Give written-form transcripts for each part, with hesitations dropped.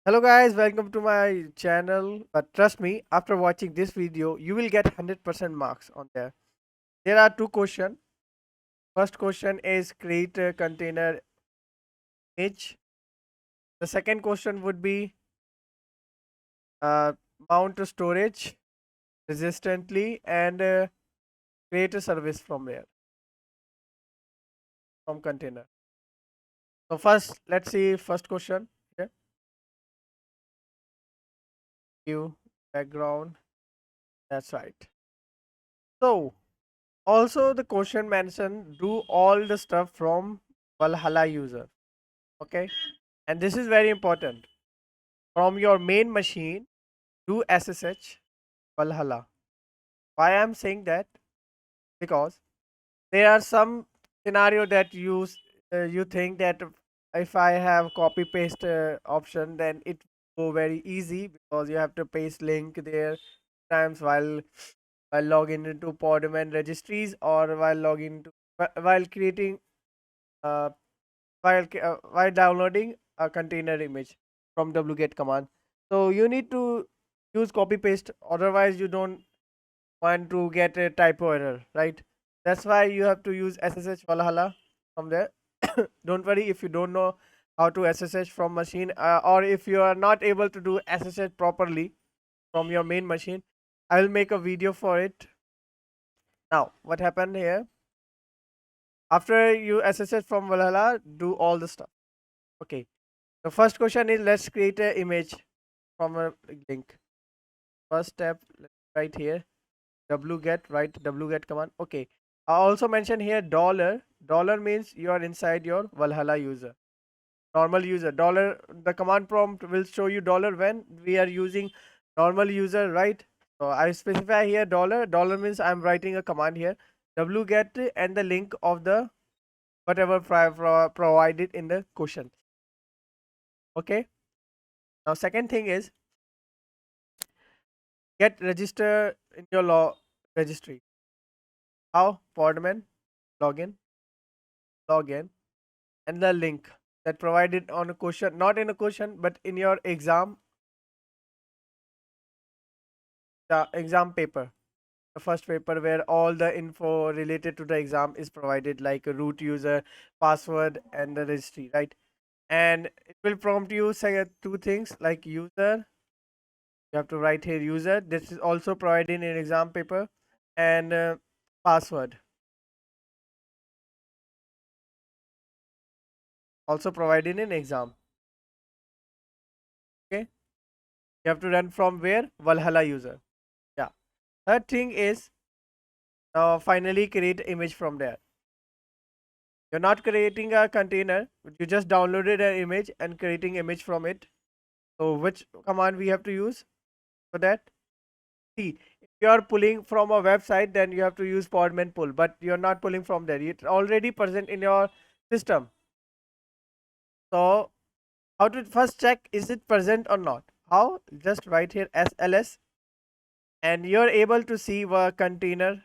Hello guys, welcome to my channel. But trust me, after watching this video, you will get 100% marks on there. There are two questions. First question is create a container image. The second question would be uh, mount a storage resistantly and create a service from there from container. So first, let's see first question. Okay, view background. That's right. So also the question mentioned do all the stuff from Valhalla user. Okay, and this is very important. From your main machine do SSH Valhalla. Why I'm saying that? Because there are some scenario that you think that if I have copy paste option, then it go very easy because you have to paste link there times while logging into Podman registries or while logging to while creating uh, while downloading a container image from wget command. So you need to use copy paste, otherwise you don't want to get a typo error, right? That's why you have to use SSH Valhalla from there. Don't worry if you don't know how to SSH from machine, or if you are not able to do SSH properly from your main machine. I will make a video for it. Now what happened here, after you SSH from Valhalla, do all the stuff. Okay, the first question is let's create an image from a link. First step, right here, wget, write wget command. Okay, I also mentioned here dollar. Dollar means you are inside your Valhalla user, normal user. Dollar, the command prompt will show you dollar when we are using normal user, right? So I specify here dollar. Dollar means I'm writing a command here, wget and the link of the whatever provided in the question. Okay, now second thing is get register in your registry. How? Podman login, and the link that provided on a question, not in a question, but in your exam, the exam paper, the first paper where all the info related to the exam is provided, like a root user, password, and the registry, right? And it will prompt you say two things like user. You have to write here user. This is also provided in exam paper, and password also provided in exam. Okay, you have to run from where? Valhalla user. Yeah. Third thing is now finally create image from there. You're not creating a container, you just downloaded an image and creating image from it. So which command we have to use for that? See, if you are pulling from a website, then you have to use podman pull, but you're not pulling from there. It's already present in your system. So how to first check is it present or not? How? Just write here SLS and you're able to see the container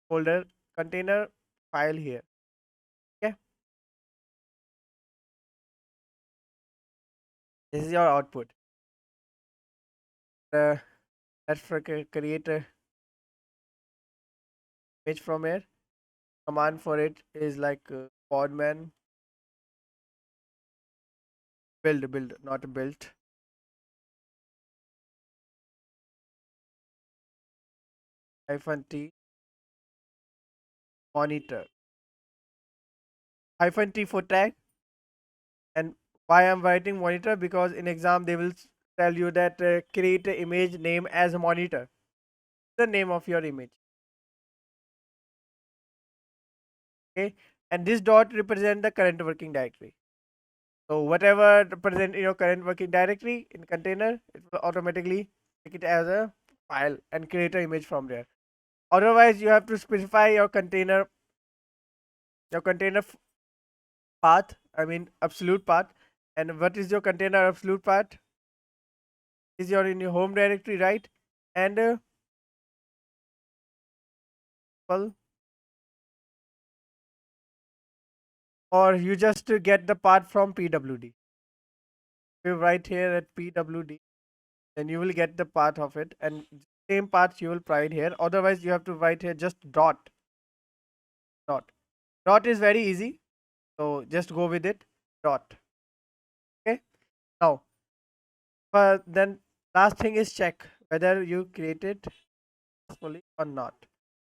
folder, container file here. Okay, this is your output. Uh, let's create a image from here. Command for it is like podman build, not built, -t monitor, -t for tag. And why I'm writing monitor? Because in exam they will tell you that create a image name as a monitor, the name of your image. Okay, and this dot represent the current working directory. So whatever present in your current working directory in container, it will automatically take it as a file and create an image from there. Otherwise, you have to specify your container path. I mean absolute path. And what is your container absolute path? Is your in your home directory, right? And well, or you just get the path from pwd. you write here at pwd, then you will get the path of it, and same path you will provide here. Otherwise you have to write here just dot dot is very easy, so just go with it, dot. Okay, now but then last thing is check whether you created successfully or not.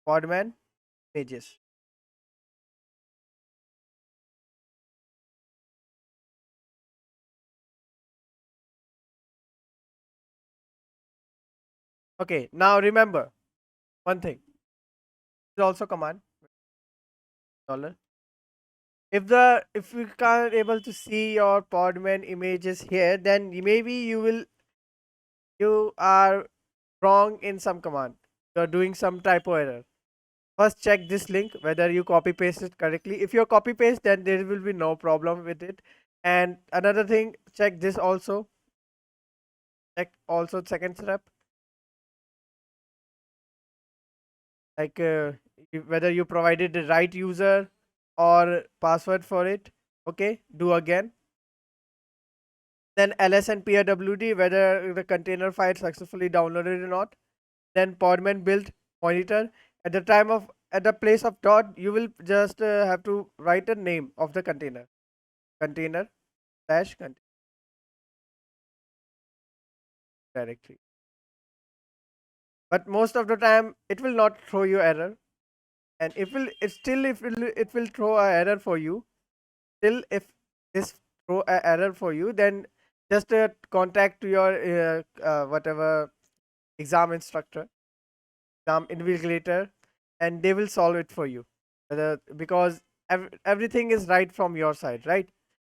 Podman images. Okay, now remember one thing. Is also command dollar. If we can't able to see your Podman images here, then maybe you are wrong in some command. You are doing some typo error. First check this link whether you copy paste it correctly. If you copy paste, then there will be no problem with it. And another thing, check this also. Check also second step, like whether you provided the right user or password for it. Okay, do again. Then ls and pwd whether the container file successfully downloaded or not. Then podman build monitor. At the time of at the place of dot, you will just have to write a name of the container slash container directory. But most of the time it will not throw you error, and it will throw a error for you. Still, if this throw a error for you, then just contact to your whatever exam instructor, exam invigilator, and they will solve it for you. Because everything is right from your side, right?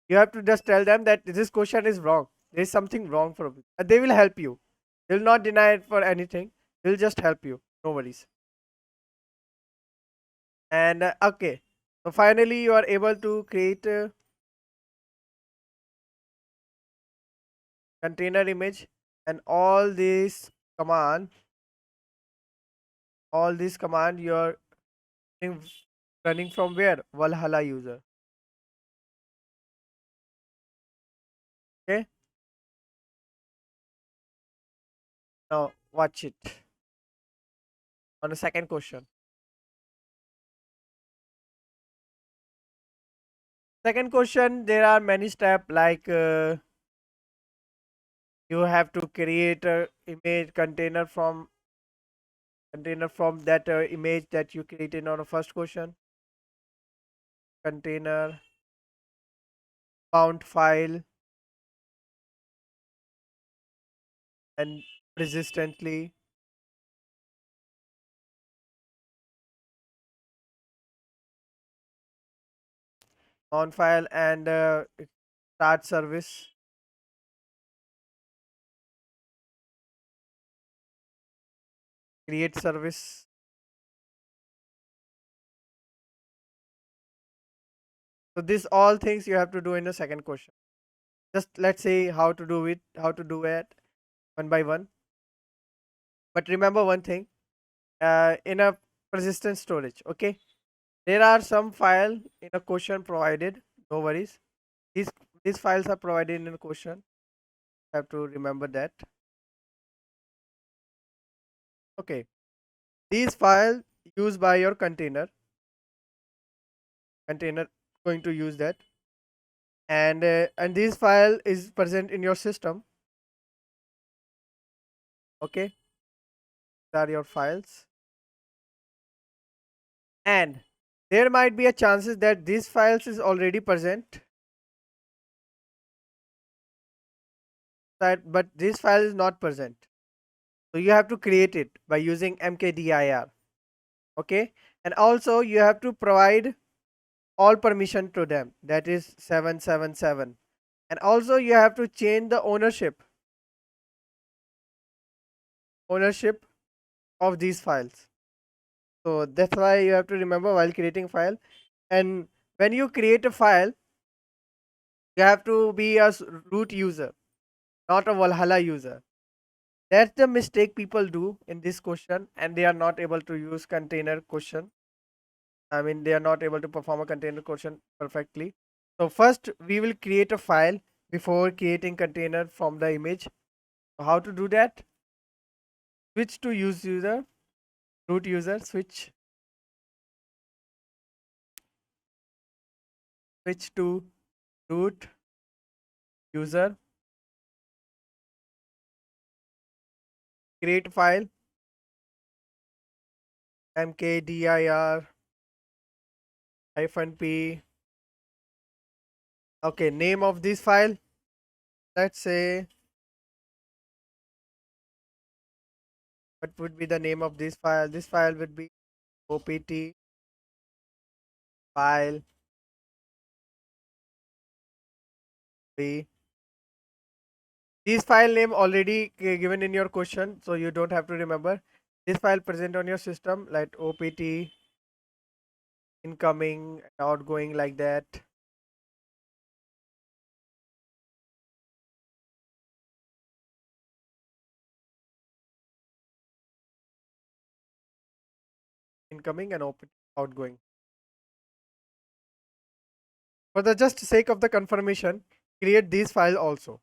You have to just tell them that this question is wrong. There is something wrong for me. And they will help you. They will not deny it for anything. They'll just help you. No worries. And okay, so finally you are able to create a container image, and command all these command you're running from where? Valhalla user. Okay, now watch it on the second question. Second question, there are many steps, like you have to create a image container from that image that you created on the first question. Container mount file and persistently mount file and start service, create service. So these all things you have to do in the second question. Just let's say how to do it one by one. But remember one thing, in a persistent storage, okay, there are some file in a question provided. No worries. These these files are provided in a question. Have to remember that. Okay, these files used by your container going to use that, and this file is present in your system. Okay, these are your files, and there might be a chances that these files is already present that, but this file is not present, so you have to create it by using mkdir. Okay, and also you have to provide all permission to them, that is 777, and also you have to change the ownership of these files. So that's why you have to remember while creating file, and when you create a file, you have to be a root user, not a Valhalla user. That's the mistake people do in this question, and they are not able to use container question. I mean, they are not able to perform a container question perfectly. So first we will create a file before creating container from the image. So how to do that? Switch to use user, root user, switch to root user, create file, mkdir -p. Okay, name of this file, let's say, what would be the name of this file? This file would be opt file b. This file name already given in your question, so you don't have to remember. This file present on your system like opt incoming, outgoing, like that. Incoming and opt outgoing. For the just sake of the confirmation, create this file also.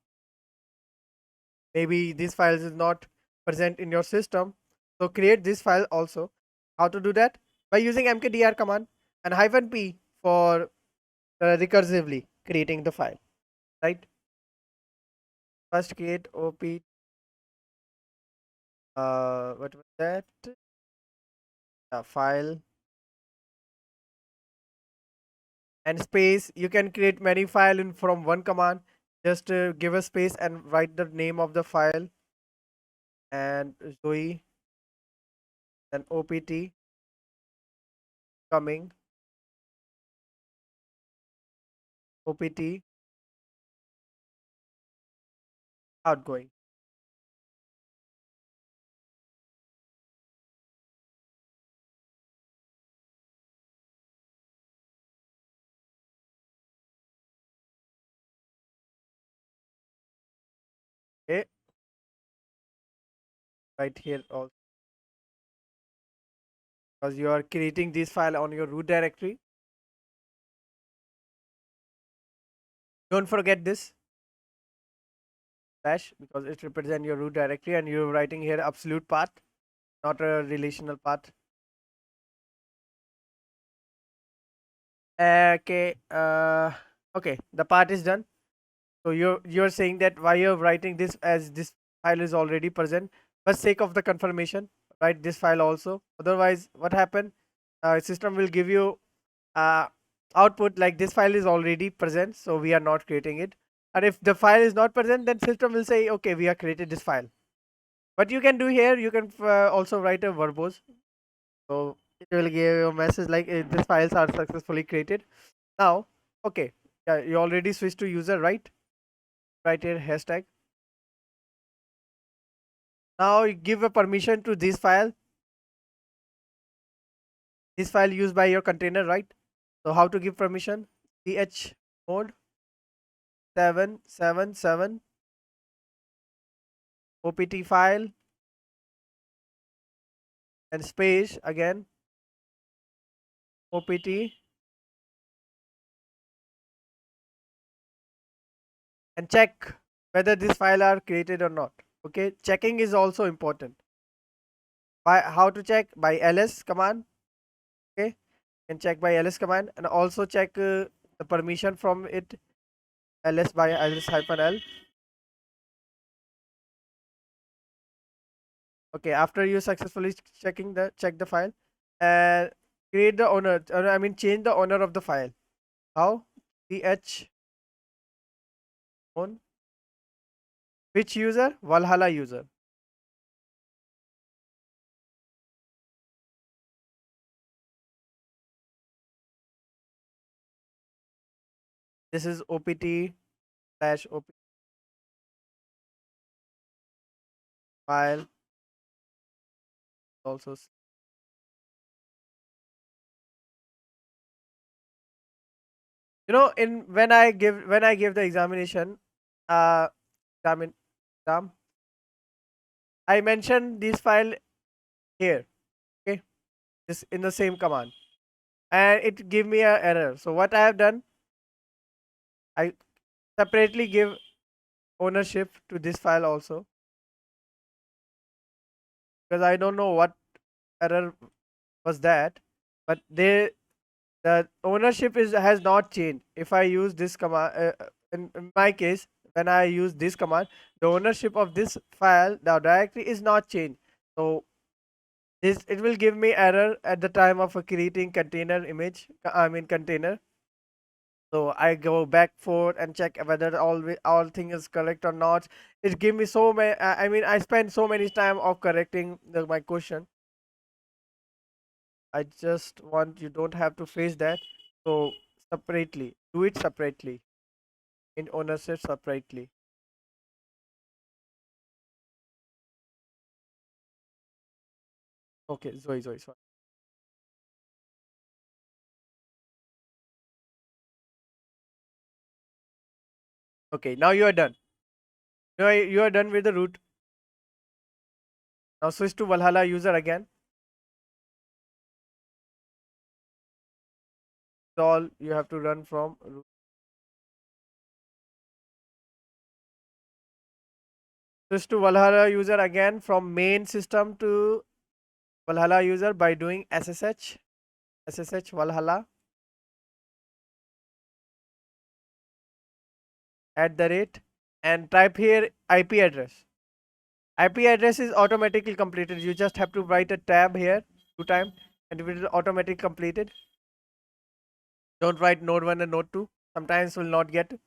Maybe this file is not present in your system, so create this file also. How to do that? By using mkdir command and -p for recursively creating the file, right? First create op, what was that? File and space. You can create many file in from one command. Just give a space and write the name of the file, and zoe, then opt coming, opt outgoing. Okay, right here also, because you are creating this file on your root directory. Don't forget this dash, because it represents your root directory, and you're writing here absolute path, not a relational path. Okay, okay, the part is done. So you're saying that why you're writing this, as this file is already present. For sake of the confirmation, write this file also. Otherwise, what happen? System will give you uh, output like this file is already present, so we are not creating it. And if the file is not present, then system will say, okay, we have created this file. What you can do here, you can also write a verbose. So it will give you a message like these files are successfully created. Now, okay, yeah, you already switched to user, right? Write here hashtag. Now you give a permission to this file used by your container, right? So how to give permission? ch mode 777 opt file and space again opt, and check whether this file are created or not. Okay, checking is also important. By how to check? By ls command. Okay, and check by ls command, and also check the permission from it, ls by ls hyphen l. Okay, after you successfully check the file and create the owner, I mean change the owner of the file. How? ch own which user? Valhalla user. This is opt slash opt file also. You know, in when I give the examination, uh, examine exam, I mentioned this file here. Okay, this in the same command, and it gave me a error. So what I have done, I separately give ownership to this file also, because I don't know what error was that, but the ownership is has not changed. If I use this command, in my case, when I use this command, the ownership of this file, the directory is not changed. So this, it will give me error at the time of creating container image. I mean container. So I go back for and check whether all thing is correct or not. It give me so many. I mean, I spend so many time of correcting my question. I just want you don't have to face that. So separately, do it separately in ownership separately. Okay, Zoe, sorry. Okay, now you are done. Now you are done with the root. Now switch to Valhalla user again. All you have to run from root. Switch to Valhalla user again from main system to Valhalla user by doing SSH Valhalla at the rate and type here IP address. IP address is automatically completed. You just have to write a tab here 2 times and it will automatically completed. Don't write node 1 and node 2. Sometimes will not get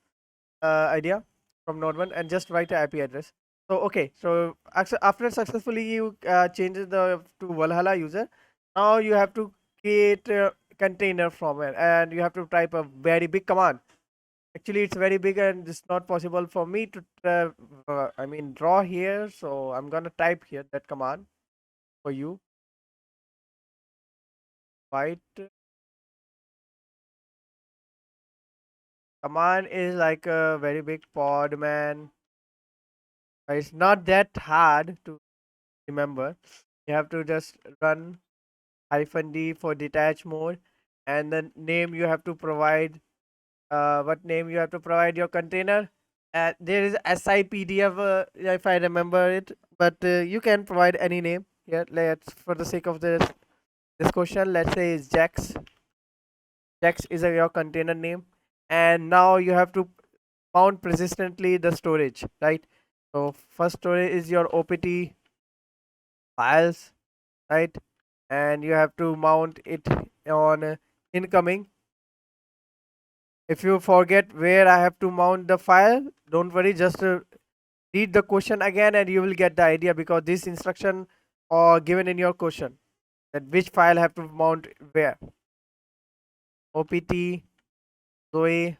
idea from node 1 and just write a IP address. So okay, so after successfully you changes the to Valhalla user, now you have to create a container from it and you have to type a very big command. Actually, it's very big and it's not possible for me to I mean draw here. So I'm gonna type here that command for you. White command is like a very big pod man. It's not that hard to remember. You have to just run -d for detach mode, and the name you have to provide. What name you have to provide your container? There is SIPDF if I remember it, but you can provide any name here. Let's, for the sake of this question, let's say is Jax. Jax is your container name, and now you have to mount persistently the storage, right? So first storage is your OPT files, right? And you have to mount it on incoming. If you forget where I have to mount the file, don't worry, just read the question again and you will get the idea, because this instruction are given in your question that which file have to mount where. OPT Zoe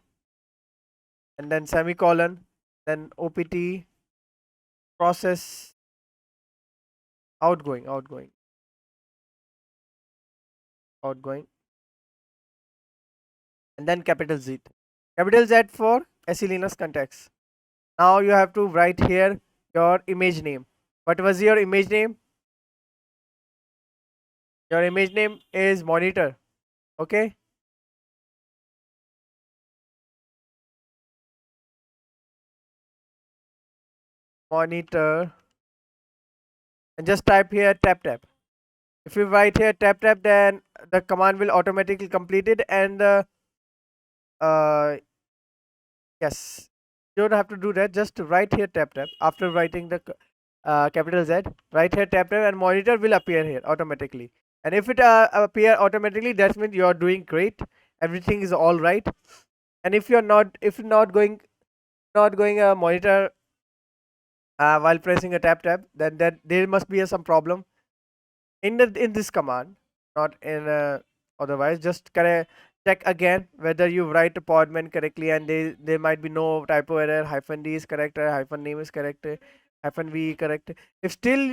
and then semicolon, then OPT process outgoing, and then capital Z for SE Linux context. Now you have to write here your image name. What was your image name? Your image name is monitor. Okay, monitor, and just type here tap. If you write here tap, then the command will automatically complete it, and uh, yes, you don't have to do that. Just write here tap after writing the capital Z. Write here tap, and monitor will appear here automatically. And if it appear automatically, that means you are doing great. Everything is all right. And if you're not, if you're not going a monitor while pressing a tap, then that there must be some problem in this command, not in otherwise. Just check again whether you write a podman correctly, and there might be no typo error. -d is correct, hyphen name is correct, -v correct. If still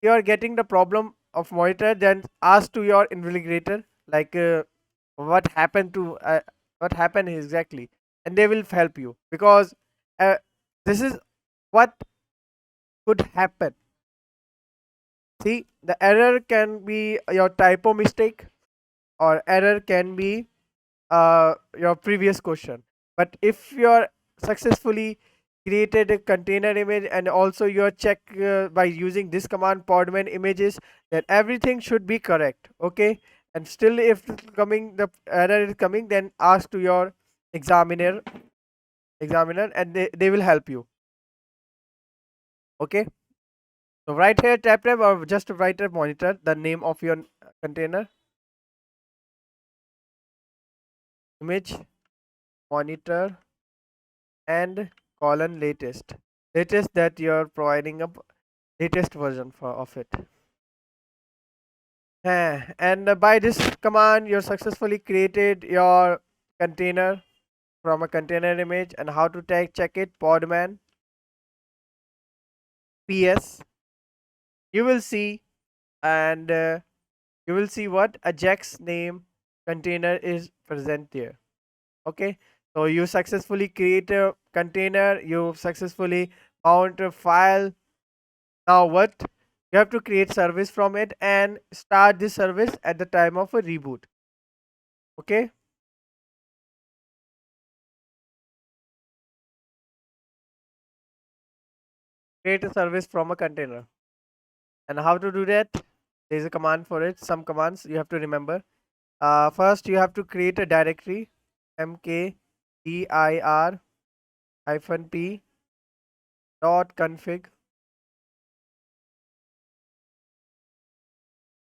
you are getting the problem of monitor, then ask to your investigator like what happened to what happened exactly, and they will help you, because uh, this is what could happen. See, the error can be your typo mistake, or error can be your previous question. But if your successfully created a container image, and also you are check by using this command podman images, that everything should be correct. Okay, and still if coming the error is coming, then ask to your examiner and they will help you. Okay, so right here tap or just write a monitor the name of your container image monitor and colon latest that you're providing a latest version for of it. And by this command you successfully created your container from a container image. And how to check it, podman ps, you will see, and you will see what ajax name container is present there. Okay, so you successfully create a container, you successfully mount a file. Now what, you have to create service from it and start this service at the time of a reboot. Okay, create a service from a container. And how to do that, there's a command for it, some commands you have to remember. First you have to create a directory, mkdir hyphen p dot config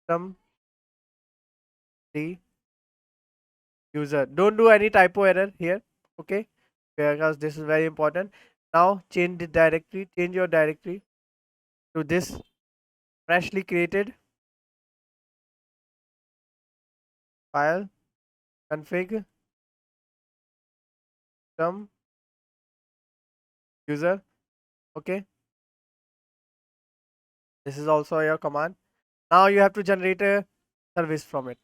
some the user. Don't do any typo error here. Okay, because this is very important. Now change your directory to this freshly created file config some user. Okay, this is also your command. Now you have to generate a service from it.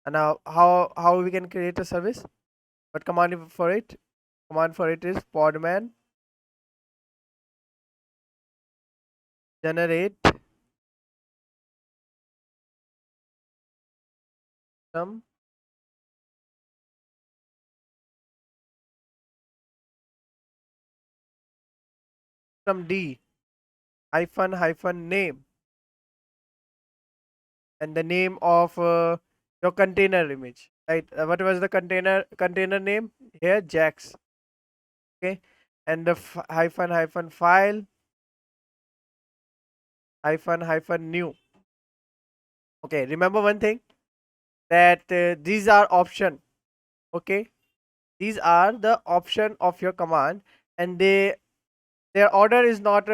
And now how we can create a service, what command for it is podman generate some d hyphen name, and the name of your container image, right? What was the container name here, jax. Okay, and the hyphen file hyphen new. Okay, remember one thing, that these are option. Okay, these are the option of your command, and their order is not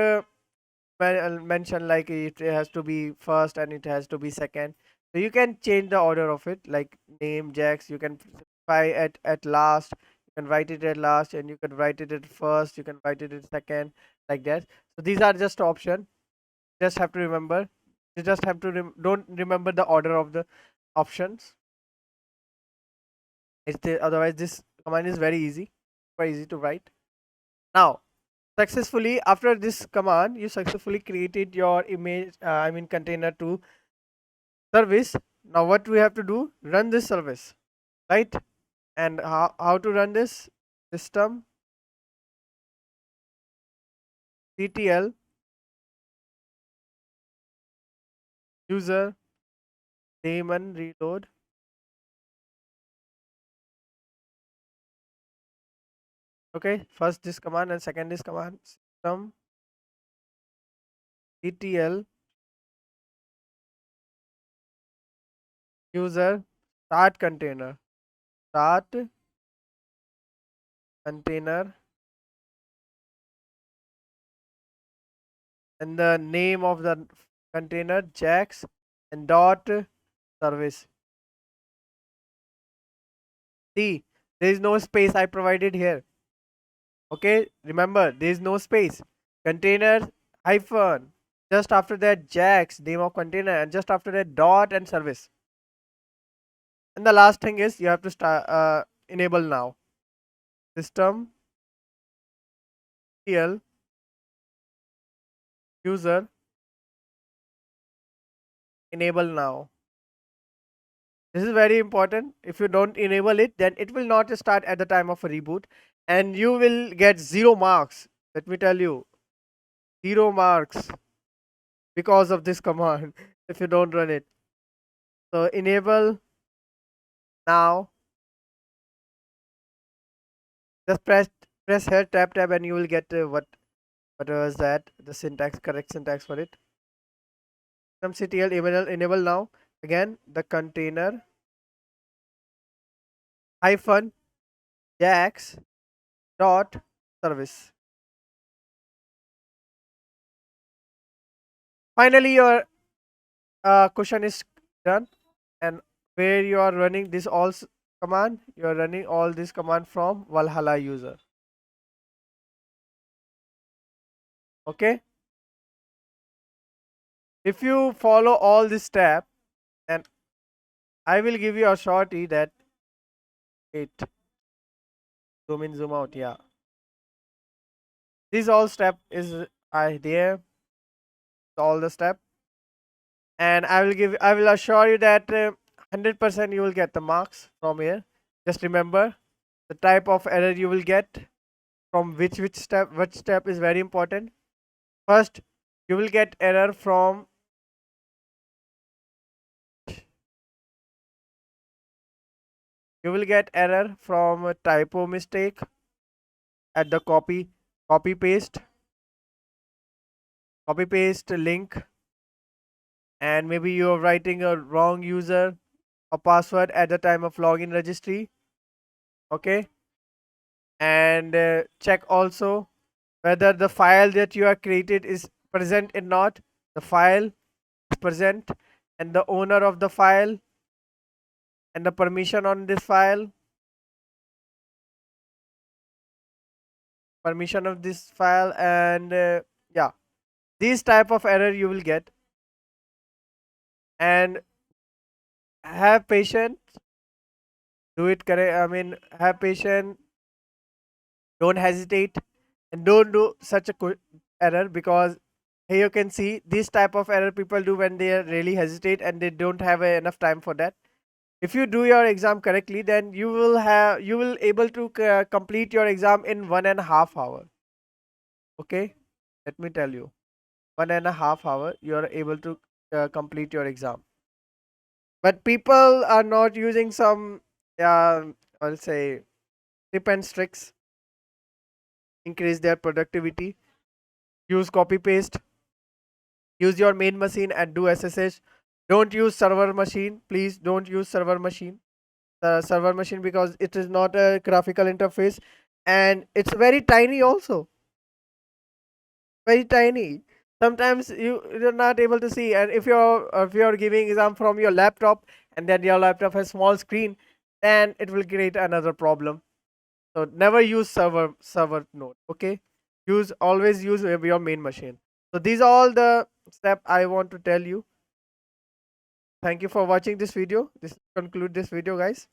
mentioned like it has to be first and it has to be second. So you can change the order of it, like name jax, you can specify at last, you can write it at last, and you can write it at first, you can write it at second, like that. So these are just option, just have to remember, you just have to don't remember the order of the options. Otherwise this command is very easy to write. Now successfully, after this command you successfully created your image, I mean container to service. Now what we have to do, run this service, right? And how to run this, system ctl user daemon reload. Okay, first this command and second this command, system ctl user start container, and the name of the container jax, and dot service. See, there is no space I provided here. Okay, remember there is no space. Container hyphen. Just after that jax, name of container, and just after that dot and service. And the last thing is you have to start enable now. System cl user enable now. This is very important. If you don't enable it, then it will not start at the time of a reboot. and you will get 0 marks. Let me tell you, 0 marks because of this command if you don't run it. So enable now. Just press here, tab, and you will get what was that? The syntax, correct syntax for it. Systemctl enable now. Again, the container hyphen jax dot service. Finally, your question is done, and where you are running this command, you are running all this command from Valhalla user. Okay. If you follow all this step, then I will give you a shorty that it zoom in, zoom out. Yeah, this all step is there. All the step, and I will assure you that 100% you will get the marks from here. Just remember the type of error you will get from which step is very important. First, you will get error from a typo mistake at the copy paste link, and maybe you are writing a wrong user or password at the time of login registry. Okay, and check also whether the file that you are created is present or not. The file is present, and the owner of the file, and the permission on this file, and yeah, these type of error you will get. And have patience, do it correct. I mean, have patience, don't hesitate, and don't do such a error, because here you can see this type of error people do when they really hesitate and they don't have enough time for that. If you do your exam correctly, then you will able to complete your exam in 1.5 hour. Okay, let me tell you, 1.5 hour you are able to complete your exam. But people are not using some, I'll say, tip and tricks, increase their productivity. Use copy paste, use your main machine and do SSH. Don't use server machine, please don't use server machine, the server machine, because it is not a graphical interface, and it's very tiny also, very tiny. Sometimes you're not able to see, and if you're giving exam from your laptop and then your laptop has small screen, then it will create another problem. So never use server node. Okay, always use your main machine. So these are all the step I want to tell you. Thank you for watching this video. This conclude this video, guys.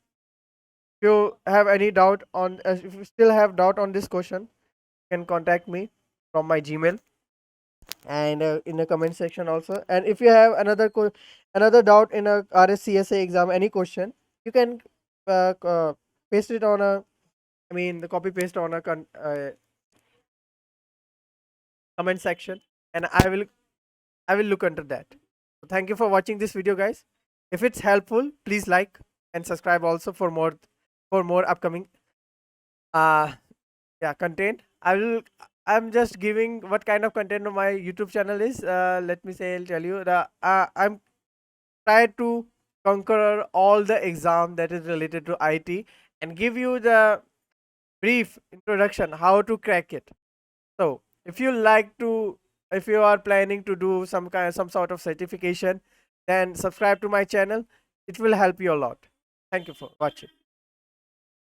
If you have any doubt on, if you still have doubt on this question, you can contact me from my Gmail, and in the comment section also. And if you have another doubt in a RHCSA exam, any question, you can paste it on a, I mean, the copy paste on a comment section, and I will look into that. So thank you for watching this video, guys. If it's helpful, please like and subscribe also for more upcoming content. I'm just giving what kind of content on my YouTube channel is. Let me say, I'll tell you the I'm try to conquer all the exam that is related to IT, and give you the brief introduction how to crack it. So if you are planning to do some sort of certification, then subscribe to my channel. It will help you a lot. Thank you for watching.